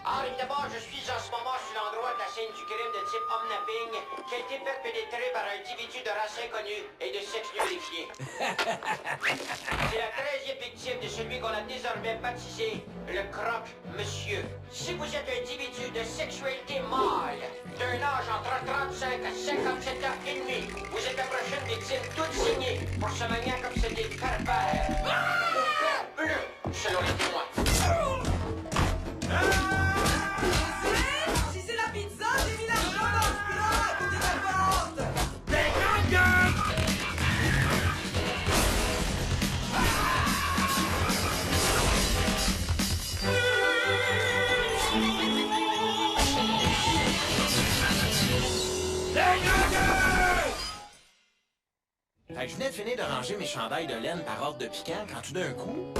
Ah, évidemment, je suis en ce moment sur l'endroit de la scène du crime de type omnapping qui a été perpétré par un individu de race inconnue et de sexe vérifié. C'est la 13e victime de celui qu'on a désormais baptisé le croque-monsieur. Si vous êtes un individu de sexualité mâle, d'un âge entre 35 à 57 ans et demi, vous êtes la prochaine victime toute signée pour ce maniaque obsédé pervers. Au cœur bleu, selon les témoins. Si c'est la pizza, j'ai mis l'argent dans le plat à côté de la porte. Fait que je venais de finir de ranger mes chandails de laine par ordre de piquant quand tout d'un coup...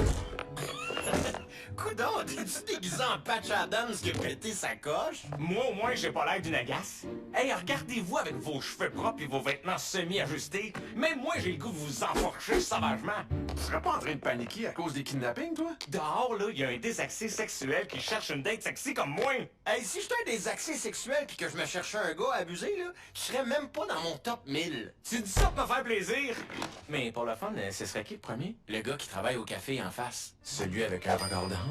Coudon, t'es-tu déguisé en Patch Adams qui a pété sa coche? Moi, au moins, j'ai pas l'air d'une agace. Hey, regardez-vous avec vos cheveux propres et vos vêtements semi-ajustés. Même moi, j'ai le goût de vous enfourcher sauvagement. Tu serais pas en train de paniquer à cause des kidnappings, toi? Dehors, là, il y a un désaxé sexuel qui cherche une date sexy comme moi. Hey, si j'étais un désaxé sexuel pis que je me cherchais un gars abusé, là, tu serais même pas dans mon top 1000. Tu dis ça pour me faire plaisir. Mais pour le fun, ce serait qui le premier? Le gars qui travaille au café en face. Celui avec un regard d'ange.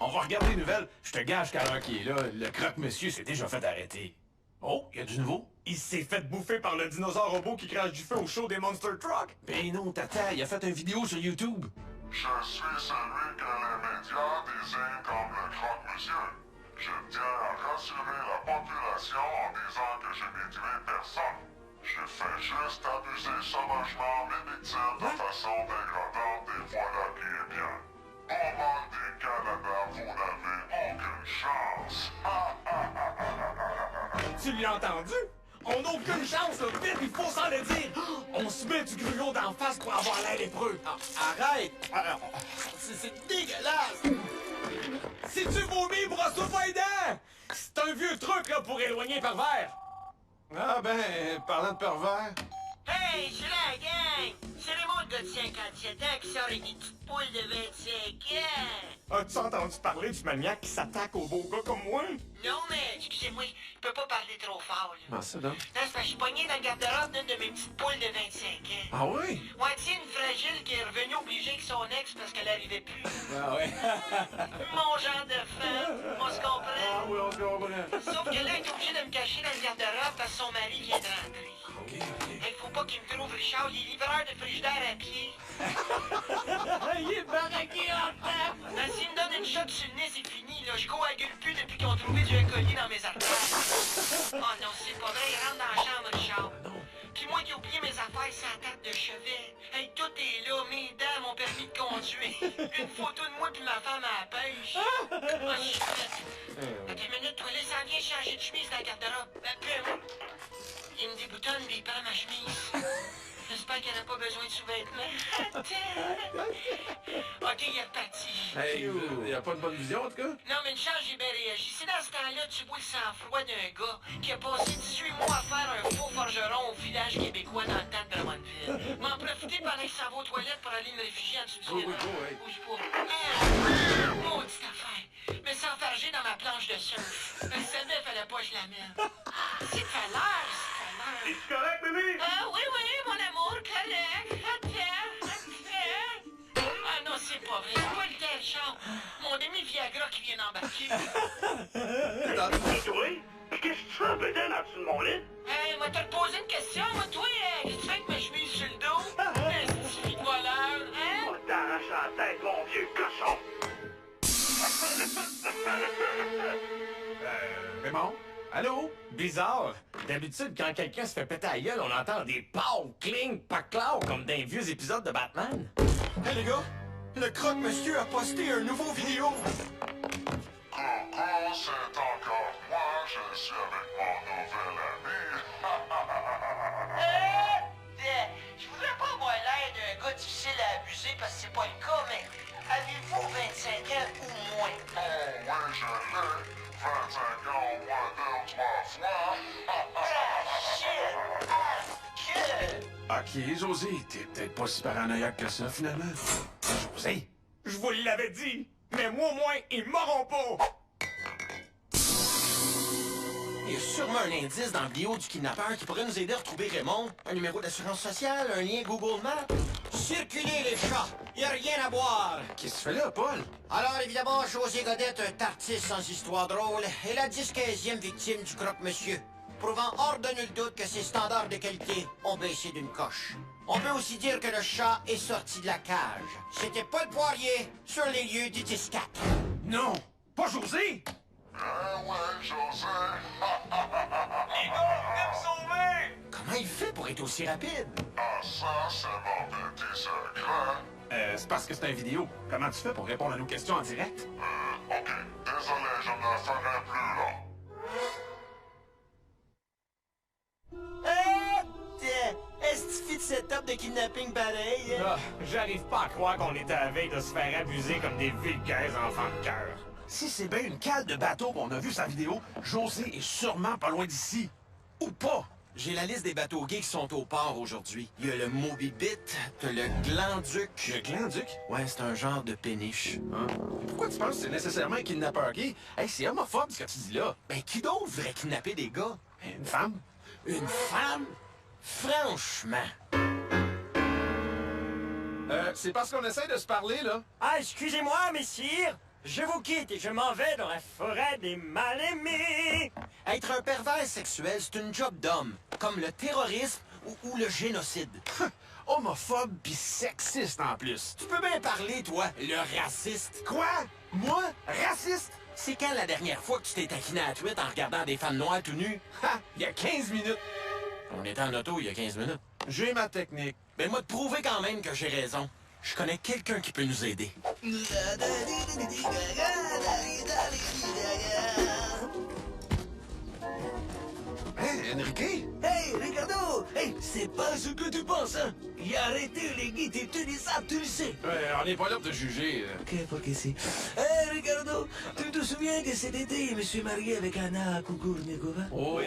On va regarder les nouvelles. Je te gage qu'à l'heure qui est là, le croque-monsieur s'est déjà fait arrêter. Oh, y a du nouveau? Il s'est fait bouffer par le dinosaure robot qui crache du feu au show des Monster Truck. Ben non, tata, il a fait une vidéo sur YouTube. Je suis celui que les médias désignent comme le croque-monsieur. Je tiens à rassurer la population en disant que je n'ai tué personne. Je fais juste abuser sauvagement mes victimes de façon dégradante et voilà qui est bien. Au monde des Canada, vous n'avez aucune chance. Tu l'as entendu? On n'a aucune chance, là. Vite, il faut s'en le dire. On se met du gruau d'en face pour avoir l'air lépreux. Arrête! C'est dégueulasse! Si tu vomis, brosse-toi pas les dents! C'est un vieux truc, là, pour éloigner un pervers. Ah ben, parlant de pervers... Hey, c'est la gang! C'est Raymond, le gars de 57 ans qui sort avec des petites poules de 25 ans! As-tu entendu parler du maniaque qui s'attaque aux beaux gars comme moi? Non, mais excusez-moi, je peux pas parler trop fort, là. Ah, ça donc? Non, c'est parce que je suis pogné dans le garde-robe d'une de mes petites poules de 25 ans. Ah oui? Ouais, tiens, une fragile qui est revenue obligée avec son ex parce qu'elle arrivait plus. Ah ouais. Mon genre de femme, on se comprend? Ah oui, on se comprend. Sauf que là, elle est obligée de me cacher dans le garde-robe parce que son mari vient de rentrer. OK. Il faut pas qu'il me trouve Richard, il est livreur de frigidaire à pied. Il est baraqué en tête! Ben, s'il me donne une shot sur le nez, c'est fini, là. Je coagule plus depuis qu'ils ont trouvé du colis dans mes artères. Oh non, c'est pas vrai, il rentre dans la chambre, Richard. Puis moi qui ai oublié mes affaires sur la table de chevet. Hey, tout est là, mes dents, mon permis de conduire. Une photo de moi puis ma femme à la pêche. Oh, je suis faite. Attends une minute, toi, laisse en vient changer de chemise dans la garde-robe. Il me déboutonne des prend ma chemise. J'espère qu'elle n'a pas besoin de sous-vêtements. OK, il est reparti. Hey, y a pas de bonne vision, en tout cas? Non, mais une chance, j'ai bien réagi. Si dans ce temps-là, tu vois le sang-froid d'un gars qui a passé 18 mois à faire un faux forgeron au village québécois dans le temps de Drummondville, m'en profiter pendant qu'il s'en va aux toilettes pour aller me réfugier en dessous du Oui, ciel. oui. Bouge pas. Maudite affaire. Me s'enfarger dans ma planche de surf. Je savais, fallait pas que je la mette. C'est fait l'heure, c'est fait l'heure. Es-tu correct, bébé? Ah oui, oui, mon amour, collègue. Attends. Ah non, c'est pas vrai. C'est pas le tel genre. Mon demi-Viagra qui vient d'embarquer. Et toi? Qu'est-ce que tu fais, bédaine, en dessous de mon lit? Hey, moi, t'as posé une question, moi, toi, qu'est-ce que tu fais avec ma chemise sur le dos? Est-ce que voleur, hein? On t'arrache la tête, mon vieux cochon! Raymond? Allô? Bizarre. D'habitude, quand quelqu'un se fait péter la gueule, on entend des pow, cling, paclaw, comme dans les vieux épisodes de Batman. Hey les gars, le croque-monsieur a posté un nouveau vidéo. Coucou, c'est encore moi, je suis avec mon nouvel ami. Je voudrais pas avoir l'air d'un gars difficile à abuser parce que c'est pas le cas, mais avez-vous 25 ans ou moins? Oh oui, je l'ai. 25 ans au moins 2 ou 3 fois. OK, José, t'es peut-être pas si paranoïaque que ça, finalement. José, Je vous l'avais dit. Mais moi, au moins, ils m'auront pas. Il y a sûrement un indice dans le bio du kidnappeur qui pourrait nous aider à retrouver Raymond. Un numéro d'assurance sociale, un lien Google Maps. Circulez, les chats! Y a rien à boire! Qu'est-ce que tu fais là, Paul? Alors, évidemment, José Godette, un artiste sans histoire drôle, est la 10-15e victime du croque-monsieur, prouvant hors de nul doute que ses standards de qualité ont baissé d'une coche. On peut aussi dire que le chat est sorti de la cage. C'était Paul Poirier, sur les lieux du 10-4. Non, pas José. Ouais, José. Les gars, venez me sauver. Comment il fait pour être aussi rapide? Ah, ça, c'est mon petit secret. C'est parce que c'est une vidéo. Comment tu fais pour répondre à nos questions en direct? OK. Désolé, je ne le ferai plus, là. Est-ce que tu fais de setup de kidnapping pareil? Ah, j'arrive pas à croire qu'on était à la veille de se faire abuser comme des vulgaires enfants de cœur. Si c'est bien une cale de bateau qu'on a vu sa vidéo, José est sûrement pas loin d'ici. Ou pas. J'ai la liste des bateaux gays qui sont au port aujourd'hui. Il y a le Moby Bit, t'as le Glanduc. Le Glanduc? Ouais, c'est un genre de péniche. Hein? Pourquoi tu penses que c'est nécessairement un kidnappeur gay? Hey, c'est homophobe ce que tu dis là. Ben, qui d'autre voudrait kidnapper des gars? Une femme? Une femme? Franchement. C'est parce qu'on essaie de se parler, là. Ah, excusez-moi, messire. Je vous quitte et je m'en vais dans la forêt des mal-aimés. Être un pervers sexuel, c'est une job d'homme, comme le terrorisme ou le génocide. Homophobe pis sexiste en plus. Tu peux bien parler, toi, le raciste. Quoi? Moi? Raciste? C'est quand la dernière fois que tu t'es taquiné à la tweet en regardant des femmes noires tout nues? Ha! Il y a 15 minutes. On était en auto il y a 15 minutes. J'ai ma technique. Ben moi, te prouver quand même que j'ai raison. Je connais quelqu'un qui peut nous aider. Hey, Enrique? Hey, Ricardo! Hey, c'est pas ce que tu penses, hein? Il a arrêté les guides et tu dis ça, tu le sais. On n'est pas là pour te juger. Ok, porque si. Hey, Ricardo, tu te souviens que cet été, je me suis marié avec Anna Kukurnikova? Oh!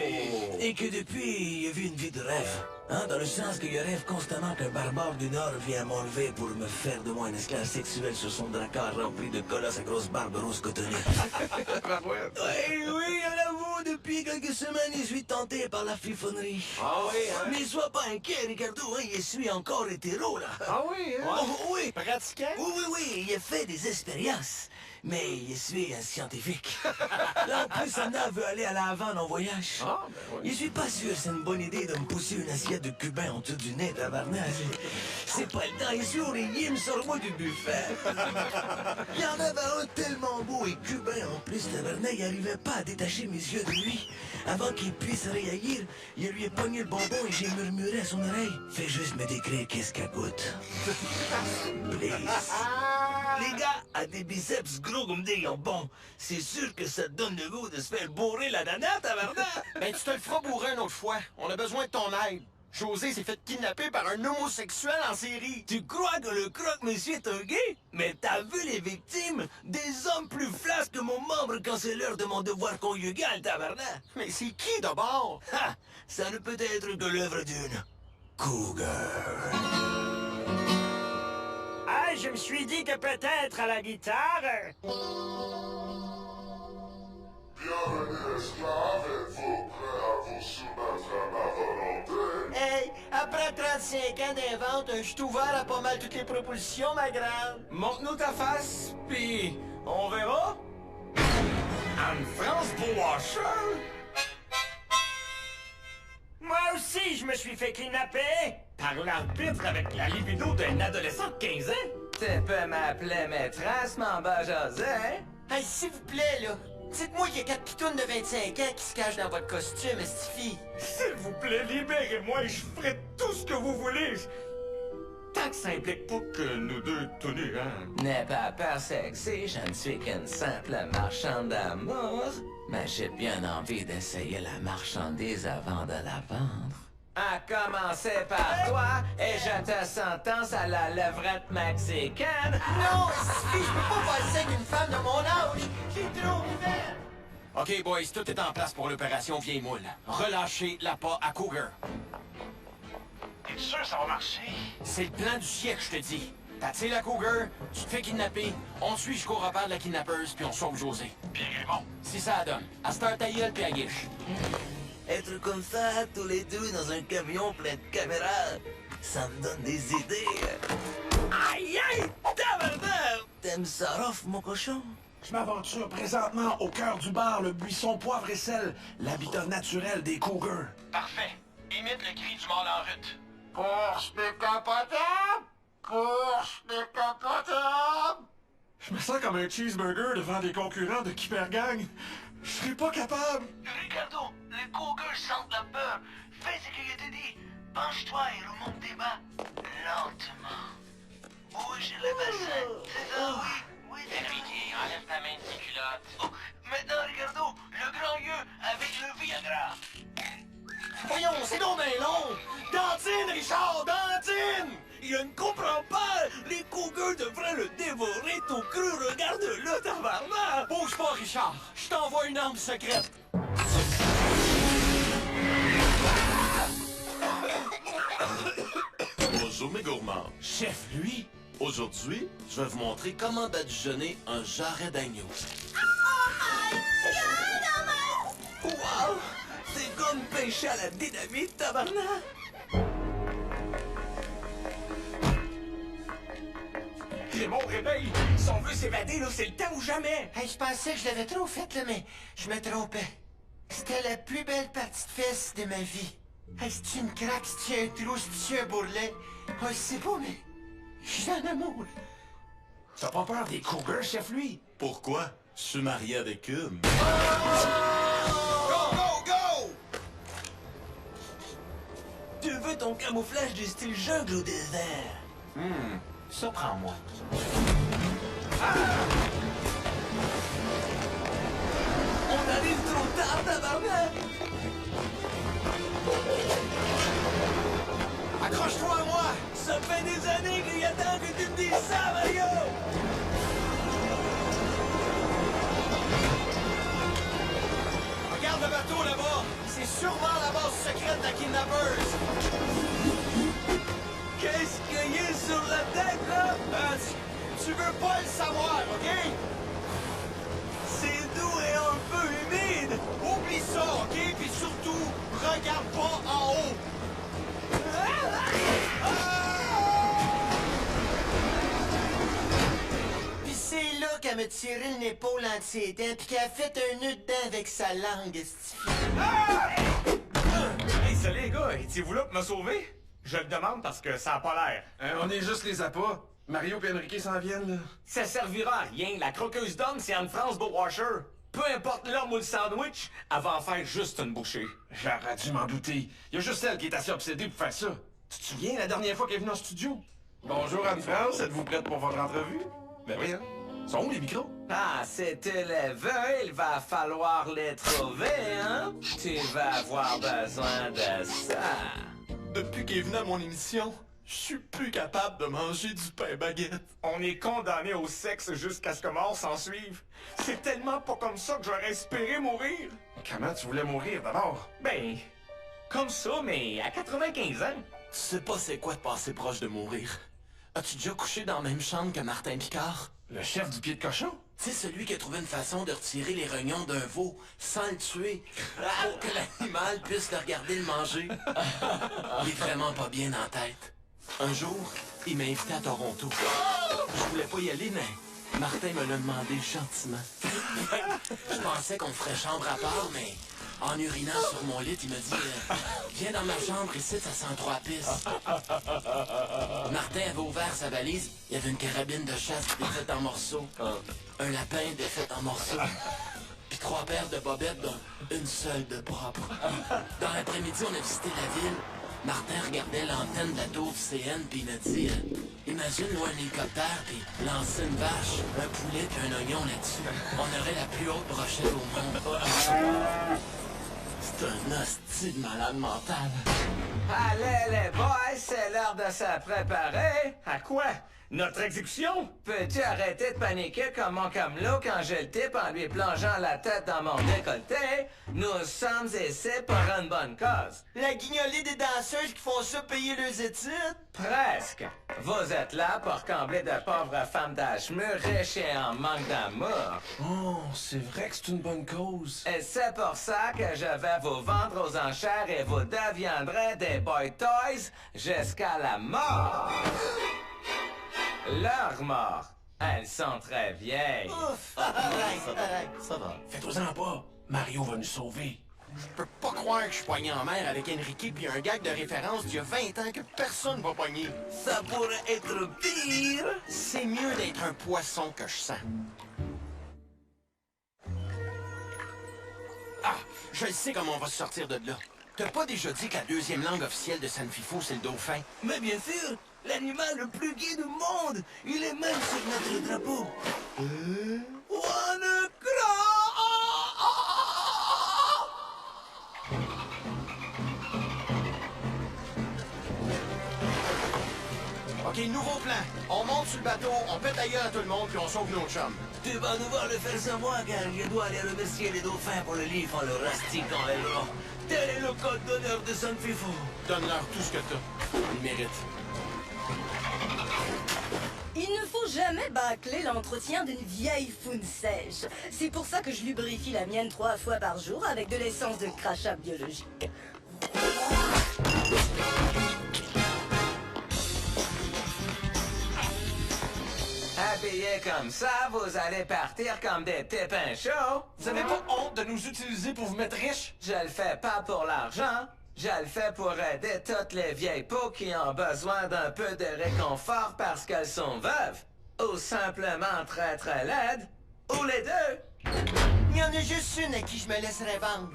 Et que depuis, il a vu une vie de rêve. Hein, dans le sens que je rêve constamment qu'un barbare du Nord vient m'enlever pour me faire de moi un esclave sexuel sur son dracard rempli de colosses à grosse barbe rose cotonnée. Oui, je l'avoue, depuis quelques semaines, je suis tenté par la fifonnerie. Ah oui, hein? Mais sois pas inquiet, Ricardo, hein, je suis encore hétéro, là. Ah oui, hein? Oh, oui. Pratiquant? Oui, il a fait des expériences. Mais je suis un scientifique. Là, en plus, Anna veut aller à la Havane en voyage. Ah, ben oui. Je suis pas sûr c'est une bonne idée de me pousser une assiette de cubain en dessous du nez, tabarnak. C'est pas le temps, ici, on est yim, sors-moi du buffet. Il y en avait un tellement beau et cubain en plus, tabarnak, il arrivait pas à détacher mes yeux de lui. Avant qu'il puisse réagir, il lui a pogné le bonbon et j'ai murmuré à son oreille. Fais juste me décrire qu'est-ce qu'elle goûte. Please. Les gars, à des biceps gros comme des jambons, c'est sûr que ça te donne le goût de se faire bourrer la danette, tabarnak. Ben, tu te le feras bourrer une autre fois. On a besoin de ton aide. José s'est fait kidnapper par un homosexuel en série. Tu crois que le croque-monsieur est un gay? Mais t'as vu les victimes? Des hommes plus flasques que mon membre quand c'est l'heure de mon devoir conjugal, tabarnak. Mais c'est qui d'abord? Ha! Ça ne peut être que l'œuvre d'une cougar. Ah, je me suis dit que peut-être à la guitare... Bienvenue, esclaves, êtes-vous prêts à vous soumettre à ma volonté? Hey, après 35 ans d'invente, je suis ouvert à pas mal toutes les propositions, ma grande. Montre-nous ta face, puis on verra. Anne-France Beauwasher? Moi aussi, je me suis fait kidnapper. Par l'arbitre avec la libido d'un adolescent de 15 ans? Tu peux m'appeler maîtresse, mon bas José, hein? Hey, s'il vous plaît, là, dites-moi qu'il y a 4 pitounes de 25 ans qui se cachent dans votre costume, Estifi. S'il vous plaît, libérez-moi et je ferai tout ce que vous voulez. Tant que ça implique pas que nous deux tout nus, hein? N'aie pas peur, sexy, je ne suis qu'une simple marchande d'amour. Mais j'ai bien envie d'essayer la marchandise avant de la vendre. À commencer par toi, et je te sentence à la levrette mexicaine. Non, Estifi, je peux pas faire ça avec une femme de mon âge. J'ai trop ouvert. OK, boys, tout est en place pour l'opération Vieille Moule. Relâchez l'appât à Cougar. T'es sûr que ça va marcher? C'est le plan du siècle, je te dis. T'attires la cougar, tu te fais kidnapper, on te suit jusqu'au repère de la kidnappeuse, puis on sauve José. Bien bon. Si ça donne. À cette heure, ta gueule, puis à guiche. Être comme ça, tous les deux dans un camion plein de caméras, ça me donne des idées. Aïe aïe, tabarnak! T'aimes ça rough, mon cochon? Je m'aventure présentement au cœur du bar, le buisson poivre et sel, l'habitat naturel des cougars. Parfait. Imite le cri du mâle en route. Porsche décapotable! Porsche décapotable! Je me sens comme un cheeseburger devant des concurrents de Keeper Gang. Je serais pas capable. Ricardo, les cougars sentent la peur. Fais ce que je te dis. Penche-toi et remonte tes bas. Lentement. Bouge le bassin. C'est ça, oui. Oui, c'est Enrique, enlève ta main de tes culottes. Oh, maintenant, Ricardo, le grand yeux avec le Viagra. Voyons, c'est donc bien long! Dantine, Richard, Dantine! Je ne comprends pas. Les cougars devraient le dévorer tout cru. Regarde-le, tabarnak. Bouge pas, Richard. Je t'envoie une arme secrète. Bonjour mes gourmands. Chef, lui? Aujourd'hui, je vais vous montrer comment badigeonner un jarret d'agneau. Wow! C'est comme pêcher à la dynamite, tabarnak. Raymond, réveille! Si on veut s'évader, là, c'est le temps ou jamais! Hey, je pensais que je l'avais trop faite, là, mais je me trompais. C'était la plus belle partie de fesse de ma vie. Hey, c'est-tu une craque, c'est-tu un trou, c'est-tu un bourrelet? Oh, je sais pas, mais... je suis en amour. T'as pas peur des cougars, chef, lui? Pourquoi? Je suis marié avec une. Go, go, go! Tu veux ton camouflage du style jungle ou désert? Surprends-moi. On arrive trop tard, tabarnak! Accroche-toi à moi! Ça fait des années qu'il attend que tu me dises ça, Mario! Regarde le bateau là-bas! C'est sûrement la base secrète de la kidnappeuse! Qu'est-ce qu'il y a sur la tête, là? Tu veux pas le savoir, OK? C'est doux et un peu humide! Oublie ça, OK? Puis surtout, regarde pas en haut! Pis c'est là qu'elle m'a tiré une épaule entre ses dents, pis qu'elle a fait un nœud dedans avec sa langue, estifie. Hey, salut les gars, étiez-vous là pour me sauver? Je le demande parce que ça a pas l'air. On est juste les appâts. Mario et Enrique s'en viennent, là. Ça servira à rien. La croqueuse d'homme, c'est Anne-France Beauwasher. Peu importe l'homme ou le sandwich, elle va en faire juste une bouchée. J'aurais dû m'en douter. Il y a juste elle qui est assez obsédée pour faire ça. Tu te souviens la dernière fois qu'elle est venue en studio? Bonjour Anne-France, êtes-vous prête pour votre entrevue? Ben oui, hein? Sont où les micros? Ah, c'était les vœux, il va falloir les trouver, hein? Tu vas avoir besoin de ça. Depuis qu'il est venu à mon émission, je suis plus capable de manger du pain baguette. On est condamné au sexe jusqu'à ce que mort s'en suive. C'est tellement pas comme ça que j'aurais espéré mourir. Comment tu voulais mourir d'abord? Ben, comme ça, mais à 95 ans. Tu sais pas c'est quoi de passer proche de mourir. As-tu déjà couché dans la même chambre que Martin Picard? Le chef du pied de cochon? Tu sais, celui qui a trouvé une façon de retirer les rognons d'un veau sans le tuer pour que l'animal puisse le regarder le manger. Il est vraiment pas bien en tête. Un jour, il m'a invité à Toronto. Je voulais pas y aller, mais Martin me l'a demandé gentiment. Je pensais qu'on ferait chambre à part, mais en urinant sur mon lit, il m'a dit viens dans ma chambre, ici, ça sent 3 pistes. Martin avait ouvert sa valise, il y avait une carabine de chasse défaite en morceaux, un lapin défait en morceaux, puis 3 paires de bobettes, dont une seule de propre. Dans l'après-midi, on a visité la ville. Martin regardait l'antenne de la tour du CN, puis il m'a dit imagine nous un hélicoptère, puis lancer une vache, un poulet, puis un oignon là-dessus. On aurait la plus haute brochette au monde. C'est un hostie de malade mental. Allez les boys, c'est l'heure de se préparer. À quoi? Notre exécution? Peux-tu arrêter de paniquer comme mon camelot quand je le type en lui plongeant la tête dans mon décolleté? Nous sommes ici pour une bonne cause. La guignolée des danseuses qui font ça payer leurs études? Presque. Vous êtes là pour combler de pauvres femmes d'âge mûr riches et en manque d'amour. Oh, c'est vrai que c'est une bonne cause. Et c'est pour ça que je vais vous vendre aux enchères et vous deviendrez des boy toys jusqu'à la mort. Leur mort. Elles sont très vieilles. Ouf! Arrête, ça va. Fais-toi-en pas. Mario va nous sauver. Je peux pas croire que je suis poigné en mer avec Enrique puis un gag de référence d'il y a 20 ans que personne va pogner. Ça pourrait être pire! C'est mieux d'être un poisson que je sens. Ah, je sais comment on va se sortir de là. T'as pas déjà dit que la deuxième langue officielle de San Fifo, c'est le dauphin? Mais bien sûr, l'animal le plus gai du monde! Il est même sur notre drapeau! OK, nouveau plan. On monte sur le bateau, on pète ailleurs à tout le monde, puis on sauve nos chums. Tu vas devoir le faire sans moi, car je dois aller remercier les dauphins pour le livre en le rustiquant les lois. Tel est le code d'honneur de San Fifo. Donne-leur tout ce que t'as. Ils méritent. Il ne faut jamais bâcler l'entretien d'une vieille foune sèche. C'est pour ça que je lubrifie la mienne 3 fois par jour avec de l'essence de crachat biologique. Habillés comme ça, vous allez partir comme des pépins chauds. Vous avez pas honte de nous utiliser pour vous mettre riches? Je le fais pas pour l'argent. Je le fais pour aider toutes les vieilles peaux qui ont besoin d'un peu de réconfort parce qu'elles sont veuves. Ou simplement très très laides. Ou les deux. Il y en a juste une à qui je me laisserais vendre.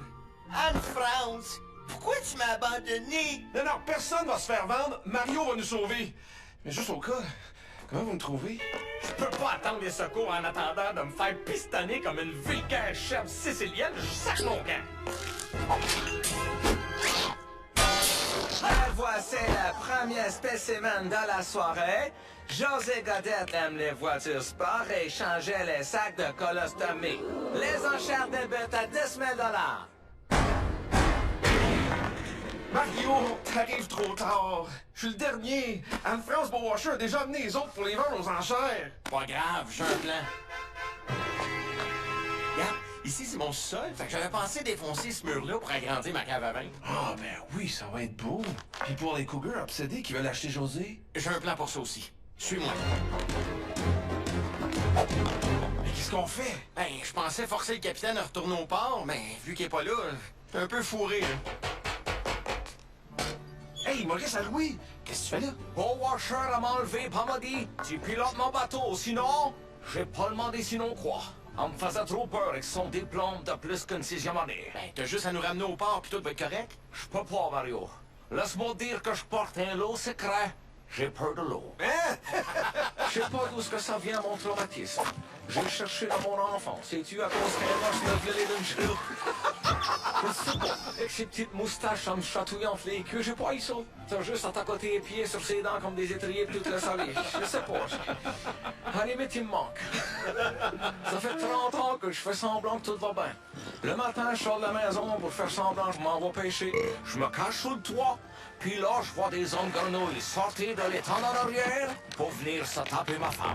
Anne-France, pourquoi tu m'as abandonné? Non, non, personne va se faire vendre. Mario va nous sauver. Mais juste au cas, comment vous me trouvez? Je peux pas attendre les secours en attendant de me faire pistonner comme une vulgaire chèvre sicilienne. Je sache mon camp. Et voici le premier spécimen de la soirée. José Godet aime les voitures sport et changeait les sacs de colostomie. Les enchères débutent à 10 000 $. Mario, t'arrives trop tard. Je suis le dernier. Anne-France Beauwasher a déjà amené les autres pour les vendre aux enchères. Pas grave, j'ai un plan. Regarde, ici c'est mon sol, fait que j'avais pensé défoncer ce mur-là pour agrandir ma cave à vin. Ah, ben oui, ça va être beau. Puis pour les cougars obsédés qui veulent acheter José? J'ai un plan pour ça aussi. Suis-moi. Mais qu'est-ce qu'on fait? Ben, je pensais forcer le capitaine à retourner au port, mais vu qu'il est pas là, t'es un peu fourré, hein. Hey, Maurice Alouis, qu'est-ce que tu fais là? Beauwasher m'a enlevé, pas m'a dit. Tu pilotes mon bateau, sinon... J'ai pas demandé sinon quoi. On me faisait trop peur avec son diplôme de plus qu'une 6e année. Ben, t'as juste à nous ramener au port puis tout va être correct. Je peux pas, Mario. Laisse-moi dire que je porte un lot secret. J'ai peur de l'eau. Je sais pas d'où ce que ça vient, mon traumatisme. J'ai cherché dans mon enfance. Sais-tu à cause qu'un roche me violait d'une chaloupe? Je sais pas. Avec ses petites moustaches en me chatouillant entre les queues, j'ai pas eu ça. T'as juste à t'accoter les pieds sur ses dents comme des étriers toute la soirée. Je sais pas. À la limite, il me manque. Ça fait 30 ans que je fais semblant que tout va bien. Le matin, je sors de la maison pour faire semblant que je m'en vais pêcher. Je me cache sous le toit. Puis là, je vois des hommes grenouilles sortir de l'étang en arrière pour venir se taper ma femme.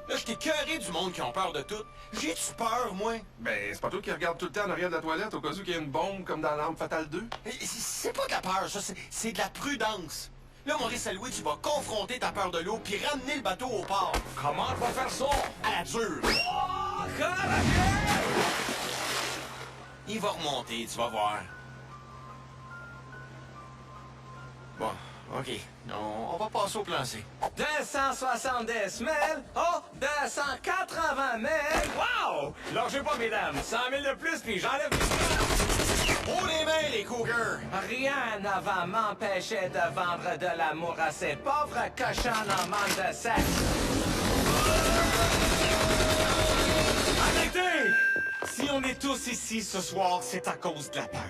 Là, je t'ai cœuré du monde qui ont peur de tout. J'ai-tu peur, moi? Ben, c'est pas toi qui regarde tout le temps en arrière de la toilette au cas où il y a une bombe comme dans l'Arme Fatale 2? C'est pas de la peur, ça. C'est de la prudence. Là, Maurice Alouis, tu vas confronter ta peur de l'eau puis ramener le bateau au port. Comment je vais faire ça? À la dure. Il va remonter, tu vas voir. Bon, OK. On va passer au plan C. 270 000. Oh, 280 000. Wow! Lâchez pas, mesdames. 100 000 de plus, puis j'enlève les... Haut les mains, les cougars! Rien ne va m'empêcher de vendre de l'amour à ces pauvres cochons en manque de sexe. Arrêtez! Si on est tous ici ce soir, c'est à cause de la peur.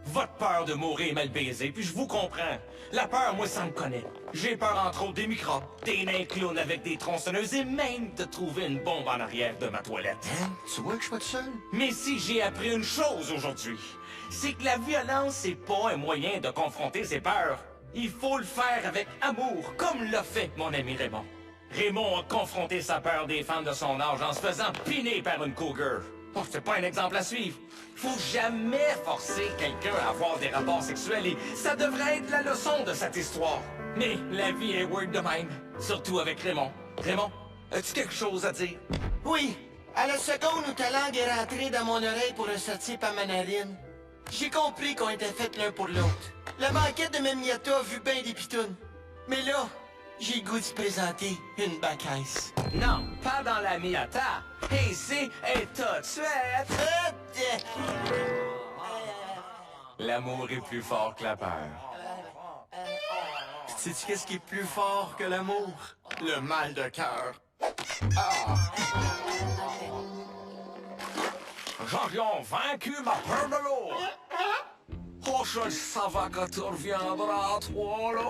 Votre peur de mourir est mal baisée, puis je vous comprends. La peur, moi, ça me connaît. J'ai peur, entre autres, des microbes, des nains clowns avec des tronçonneuses et même de trouver une bombe en arrière de ma toilette. Hein? Tu vois que je suis pas tout seul? Mais si j'ai appris une chose aujourd'hui, c'est que la violence, c'est pas un moyen de confronter ses peurs. Il faut le faire avec amour, comme l'a fait mon ami Raymond. Raymond a confronté sa peur des femmes de son âge en se faisant piner par une cougar. Oh, c'est pas un exemple à suivre. Faut jamais forcer quelqu'un à avoir des rapports sexuels et ça devrait être la leçon de cette histoire. Mais la vie est weird de même, surtout avec Raymond. Raymond, as-tu quelque chose à dire? Oui, à la seconde où ta langue est rentrée dans mon oreille pour un sortir par ma narine, j'ai compris qu'on était faits l'un pour l'autre. La banquette de Memniata a vu bien des pitounes. Mais là, j'ai le goût de se présenter une bacaisse. Non, pas dans la Miata. Ici et tout de suite. L'amour est plus fort que la peur. Sais-tu qu'est-ce qui est plus fort que l'amour? Le mal de cœur. J'avions vaincu ma peur de l'eau. Oh, je savais que tu reviendras, toi, là.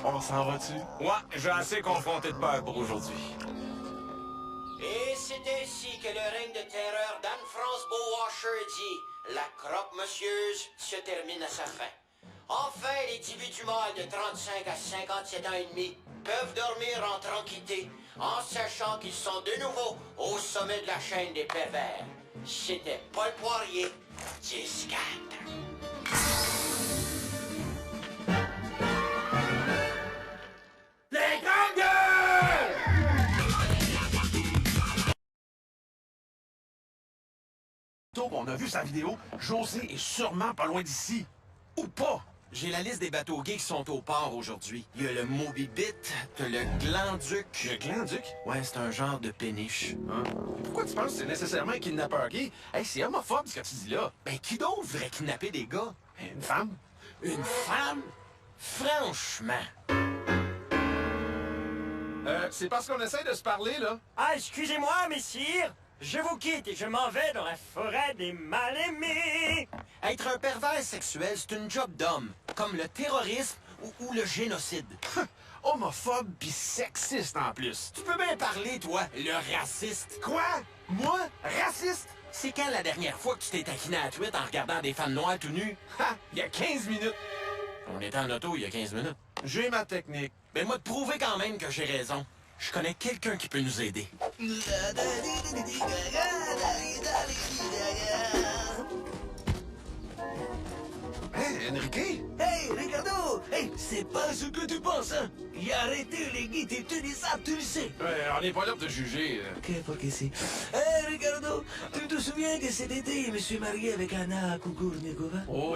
On s'en va-tu? Ouais, j'ai assez confronté de peur pour aujourd'hui. Et c'est ainsi que le règne de terreur d'Anne-France Beauwasher dit « La croque-monsieuse se termine à sa fin ». Enfin, les individus mâles de 35 à 57 ans et demi peuvent dormir en tranquillité en sachant qu'ils sont de nouveau au sommet de la chaîne des pervers. C'était Paul Poirier, 10-4. Les grandes gueules! On a vu sa vidéo. José est sûrement pas loin d'ici. Ou pas. J'ai la liste des bateaux gays qui sont au port aujourd'hui. Il y a le Moby Bit, t'as le Glanduc. Le Glanduc? Ouais, c'est un genre de péniche. Hein? Pourquoi tu penses que c'est nécessairement un kidnappeur gay? Hey, c'est homophobe ce que tu dis là. Ben, qui d'autre voudrait kidnapper des gars? Une femme? Une femme? Franchement. C'est parce qu'on essaie de se parler, là. Ah, excusez-moi, messire. Je vous quitte et je m'en vais dans la forêt des mal-aimés. Être un pervers sexuel, c'est une job d'homme. Comme le terrorisme ou le génocide. Homophobe pis sexiste en plus. Tu peux bien parler, toi, le raciste. Quoi? Moi? Raciste? C'est quand la dernière fois que tu t'es taquiné à tweet en regardant des femmes noires tout nues? Ha! Il y a 15 minutes. On était en auto il y a 15 minutes. J'ai ma technique. Ben moi, te prouver quand même que j'ai raison. Je connais quelqu'un qui peut nous aider. Hey, Enrique? Hey, Ricardo! Hey, c'est pas ce que tu penses, hein? Il a arrêté les guides et tu dis ça, tu le sais. On n'est pas là pour te juger. Qu'est-ce que c'est? Hey, Ricardo, tu te souviens que cet été, je me suis marié avec Anna Kukurnikova? Oh!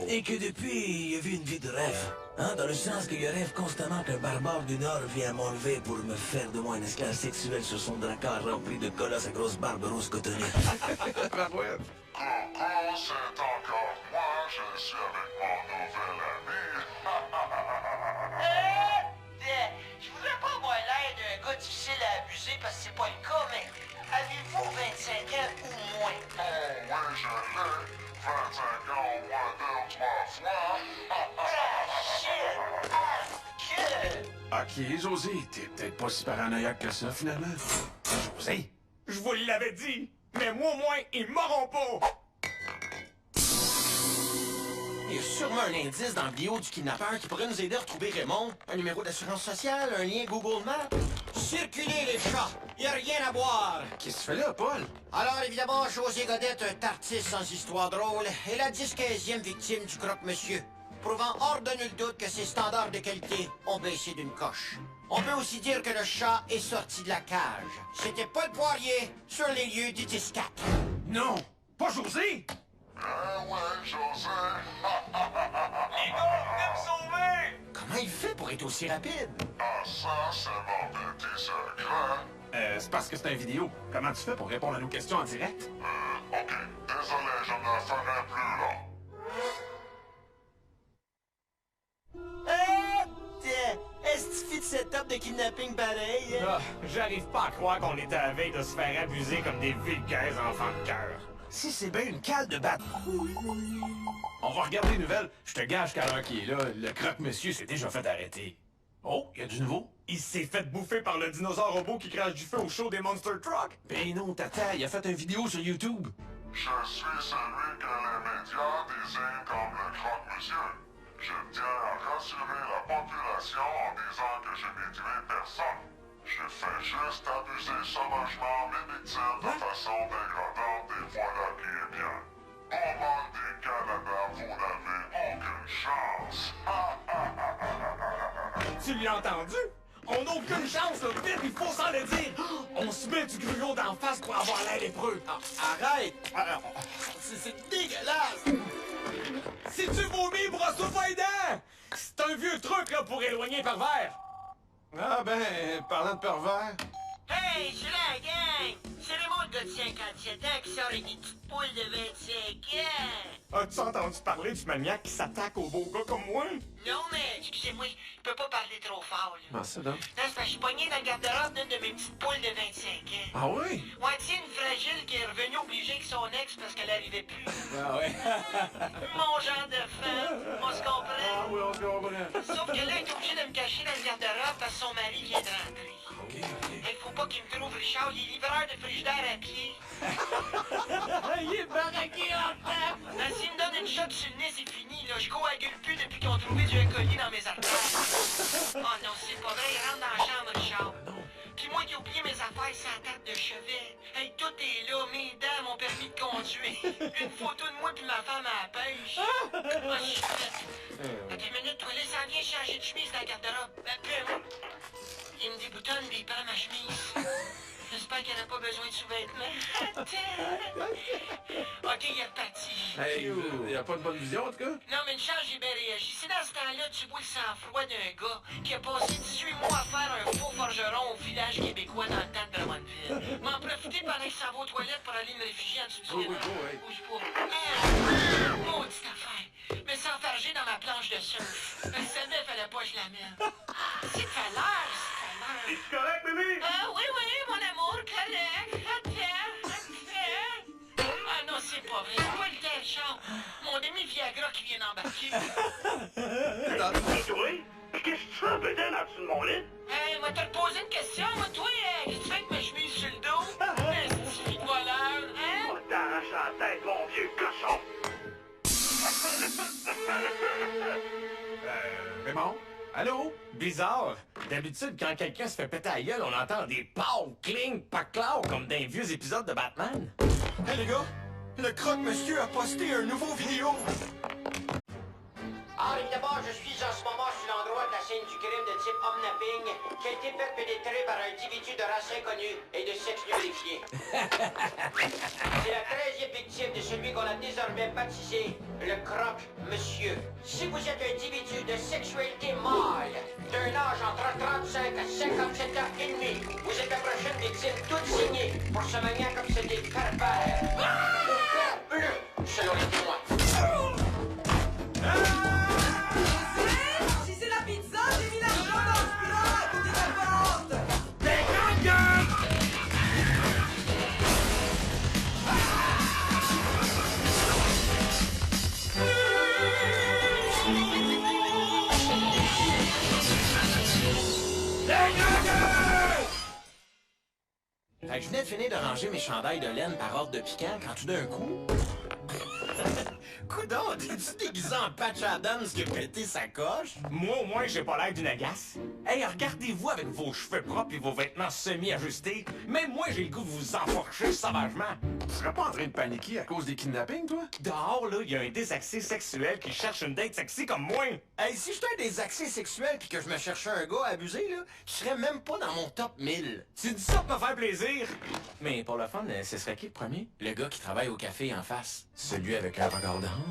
Et que depuis, il a vu une vie de rêve. Hein, dans le sens que je rêve constamment qu'un barbare du Nord vient m'enlever pour me faire de moi une esclave sexuelle sur son dracard rempli de colosses à grosse barbe rose cotonnée. Barouette. Coucou, c'est encore moi, je suis avec mon nouvel ami. Je voudrais pas avoir l'air d'un gars difficile à abuser parce que c'est pas le cas, mais avez-vous 25 ans ou moins? Oh, oui, je l'ai. 25 ans au moins 2 ou 3 fois. Ok, José, t'es peut-être pas si paranoïaque que ça, finalement. José? Je vous l'avais dit, mais moi au moins, ils m'auront pas! Il y a sûrement un indice dans le bio du kidnappeur qui pourrait nous aider à retrouver Raymond. Un numéro d'assurance sociale, un lien Google Maps. Circulez les chats, y a rien à boire. Qu'est-ce que tu fais là, Paul? Alors évidemment, José Godette, un artiste sans histoire drôle, est la 10-15e victime du croque-monsieur, prouvant hors de nul doute que ses standards de qualité ont baissé d'une coche. On peut aussi dire que le chat est sorti de la cage. C'était Paul Poirier sur les lieux du 10-4. Non! Pas José! Ouais, José. Les gars, venez me sauver! Comment il fait pour être aussi rapide? Ah, ça, c'est mon petit secret. C'est parce que c'est une vidéo. Comment tu fais pour répondre à nos questions en direct? Ok, désolé, je ne le ferai plus, là. Est-ce que tu fais de setup de kidnapping pareil? Ah, j'arrive pas à croire qu'on était à la veille de se faire abuser comme des vulgaires enfants de cœur. Si c'est bien une cale de battre. On va regarder les nouvelles. Je te gage qu'à l'heure qui est là, le croque-monsieur s'est déjà fait arrêter. Oh, y a du nouveau? Il s'est fait bouffer par le dinosaure robot qui crache du feu au show des Monster Truck. Ben non, tata, il a fait une vidéo sur YouTube. Je suis celui que les médias désignent comme le croque-monsieur. Je tiens à rassurer la population en disant que je n'ai tué personne. Je fais juste abuser sauvagement mes victimes de façon dégradante et voilà qui est bien. Au monde des Canada, vous n'avez aucune chance. Tu l'as entendu? On n'a aucune chance, là. Vite, il faut s'en le dire. On se met du gruau d'en face pour avoir l'air lépreux. Arrête! C'est dégueulasse! Si tu vomis, brosse-toi pas les dents! C'est un vieux truc, là, pour éloigner les pervers. Ah ben, parlant de pervers... Hey, c'est la gang! C'est le monde de 57 ans qui sort avec des petites poules de 25 ans! As-tu entendu parler du maniaque qui s'attaque aux beaux gars comme moi? Non, mais, excusez-moi, je peux pas parler trop fort, là. Ah, c'est donc. Non, c'est parce que je suis pogné dans le garde-robe d'une de mes petites poules de 25 ans. Ah oui? Ouais, tu sais, une fragile qui est revenue obligée avec son ex parce qu'elle arrivait plus. Ah ouais? Mon genre de femme, on se comprend? Ah oui, on se comprend. Sauf que là, elle est obligée de me cacher dans le garde-robe parce que son mari vient de rentrer. OK. Il faut pas qu'il me trouve Richard, il est livreur de frigidaire à pied. Il est baraqué en tête! S'il me donne une shot sur le nez, c'est fini, là. Je coagule plus depuis qu'ils ont trouvé du inconnu dans mes artères. Oh non, c'est pas vrai, il rentre dans la chambre, Richard. Puis moi qui ai oublié mes affaires sur la table de chevet. Hey, tout est là, mes dents, mon permis de conduire. Une photo de moi puis ma femme à la pêche. Oh, je suis faite. Attends une minute, toi, là, ça vient changer de chemise dans le garde-robe. Il me déboutonne et il prend ma chemise. J'espère qu'elle n'a pas besoin de sous-vêtements. OK, il est reparti. Hey, il a pas de bonne vision, en tout cas? Non, mais une chance, j'ai bien réagi. C'est dans ce temps-là, tu vois le sang-froid d'un gars qui a passé 18 mois à faire un faux forgeron au village québécois dans le temps de Drummondville. M'en profiter pendant qu'il s'en va aux toilettes pour aller me réfugier en dessous du rideau. Bouge pas. Maudite affaire. Me s'enfarger dans ma planche de surf. Je savais, fallait pas que je la mette. C'est de valeur, c'est de valeur. Es-tu correct, bébé? Ah oui, oui, mon amour, correct. Attends. Ah non, c'est pas vrai. C'est pas le tel char. Mon ami Viagra qui vient d'embarquer. Et toi? Qu'est-ce que tu fais, peut-être, en dessous de mon lit? Hey, moi, t'as posé une question, moi, toi? Qu'est-ce que tu fais avec ma chemise sur le dos? Est-ce que voleur, hein? On t'arrache la tête, mon vieux cochon! Raymond? Allô? Bizarre. D'habitude, quand quelqu'un se fait péter la gueule, on entend des pow, cling, paclaw, comme dans les vieux épisodes de Batman. Hey les gars, le croque-monsieur a posté un nouveau vidéo. Ah, d'abord, je suis en ce moment sur l'endroit de la scène du crime de type omnapping qui a été fait pénétrer par un individu de race inconnue et de sexe vérifié. C'est la 13e victime de celui qu'on a désormais baptisé le croque-monsieur. Si vous êtes un individu de sexualité mâle, d'un âge entre 35 à 57 ans et demi, vous êtes la prochaine victime toute signée pour ce maniaque obsédé pervers. Au fer bleu, selon les témoins. Si c'est la pizza, j'ai mis l'argent dans le plat à côté de la porte. Fait que je venais de finir de ranger mes chandails de laine par ordre de piquant quand tout d'un coup... Coudon, t'es-tu déguisé en Patch Adams qui a pété sa coche? Moi, au moins, j'ai pas l'air d'une agace. Hey, regardez-vous avec vos cheveux propres et vos vêtements semi-ajustés. Même moi, j'ai le goût de vous enfourcher sauvagement. Tu serais pas en train de paniquer à cause des kidnappings, toi? Dehors, là, il y a un désaxé sexuel qui cherche une date sexy comme moi. Hey, si j'étais un des accès sexuels pis que je me cherchais un gars abusé, là, tu serais même pas dans mon top 1000. Tu dis ça pour me faire plaisir. Mais pour le fun, ce serait qui le premier? Le gars qui travaille au café en face. Celui avec un regard d'ange.